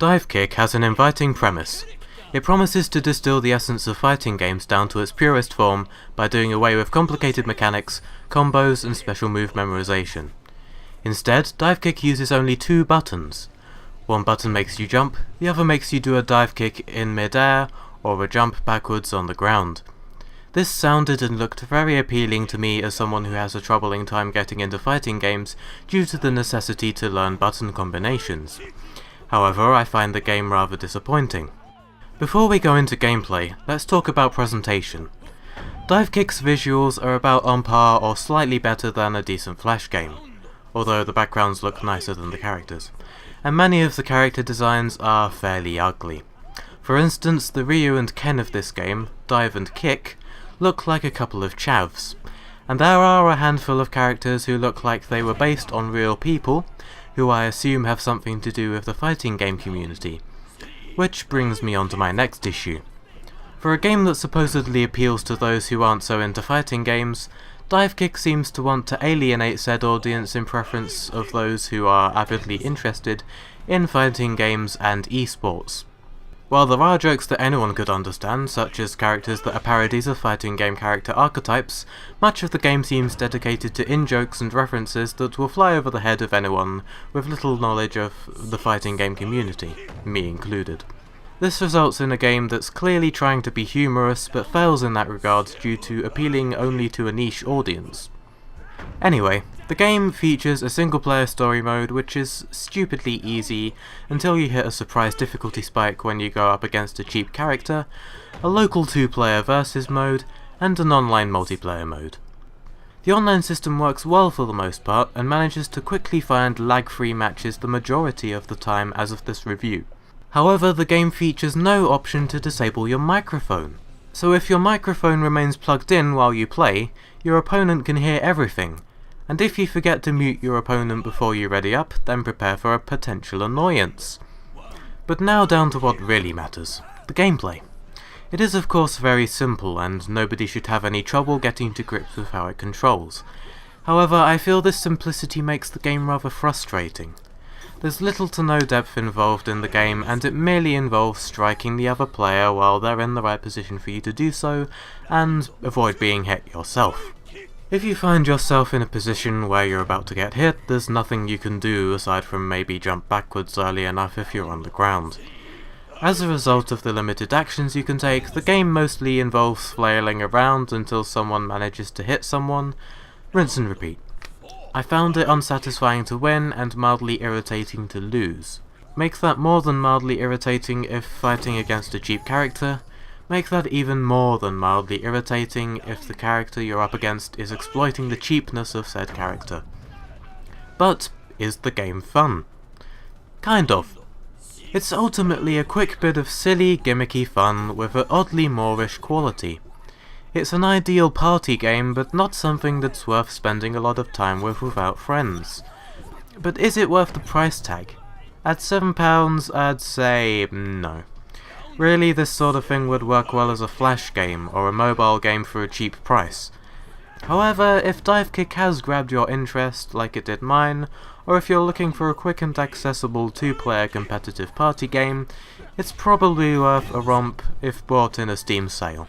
Divekick has an inviting premise. It promises to distill the essence of fighting games down to its purest form by doing away with complicated mechanics, combos, and special move memorization. Instead, Divekick uses only two buttons. One button makes you jump, the other makes you do a dive kick in mid-air or a jump backwards on the ground. This sounded and looked very appealing to me as someone who has a troubling time getting into fighting games due to the necessity to learn button combinations. However, I find the game rather disappointing. Before we go into gameplay, let's talk about presentation. Divekick's visuals are about on par or slightly better than a decent Flash game, although the backgrounds look nicer than the characters, and many of the character designs are fairly ugly. For instance, the Ryu and Ken of this game, Dive and Kick, look like a couple of chavs, and there are a handful of characters who look like they were based on real people, who I assume have something to do with the fighting game community. Which brings me on to my next issue. For a game that supposedly appeals to those who aren't so into fighting games, Divekick seems to want to alienate said audience in preference of those who are avidly interested in fighting games and esports. While there are jokes that anyone could understand, such as characters that are parodies of fighting game character archetypes, much of the game seems dedicated to in-jokes and references that will fly over the head of anyone with little knowledge of the fighting game community, me included. This results in a game that's clearly trying to be humorous but fails in that regard due to appealing only to a niche audience. Anyway, the game features a single-player story mode which is stupidly easy until you hit a surprise difficulty spike when you go up against a cheap character, a local 2-player versus mode, and an online multiplayer mode. The online system works well for the most part and manages to quickly find lag-free matches the majority of the time as of this review. However, the game features no option to disable your microphone. So if your microphone remains plugged in while you play, your opponent can hear everything, and if you forget to mute your opponent before you ready up, then prepare for a potential annoyance. But now down to what really matters, the gameplay. It is of course very simple, and nobody should have any trouble getting to grips with how it controls. However, I feel this simplicity makes the game rather frustrating. There's little to no depth involved in the game, and it merely involves striking the other player while they're in the right position for you to do so, and avoid being hit yourself. If you find yourself in a position where you're about to get hit, there's nothing you can do aside from maybe jump backwards early enough if you're on the ground. As a result of the limited actions you can take, the game mostly involves flailing around until someone manages to hit someone, rinse and repeat. I found it unsatisfying to win and mildly irritating to lose. Make that more than mildly irritating if fighting against a cheap character. Make that even more than mildly irritating if the character you're up against is exploiting the cheapness of said character. But is the game fun? Kind of. It's ultimately a quick bit of silly, gimmicky fun with an oddly Moorish quality. It's an ideal party game, but not something that's worth spending a lot of time with without friends. But is it worth the price tag? At £7, I'd say no. Really, this sort of thing would work well as a Flash game or a mobile game for a cheap price. However, if Divekick has grabbed your interest like it did mine, or if you're looking for a quick and accessible 2-player competitive party game, it's probably worth a romp if bought in a Steam sale.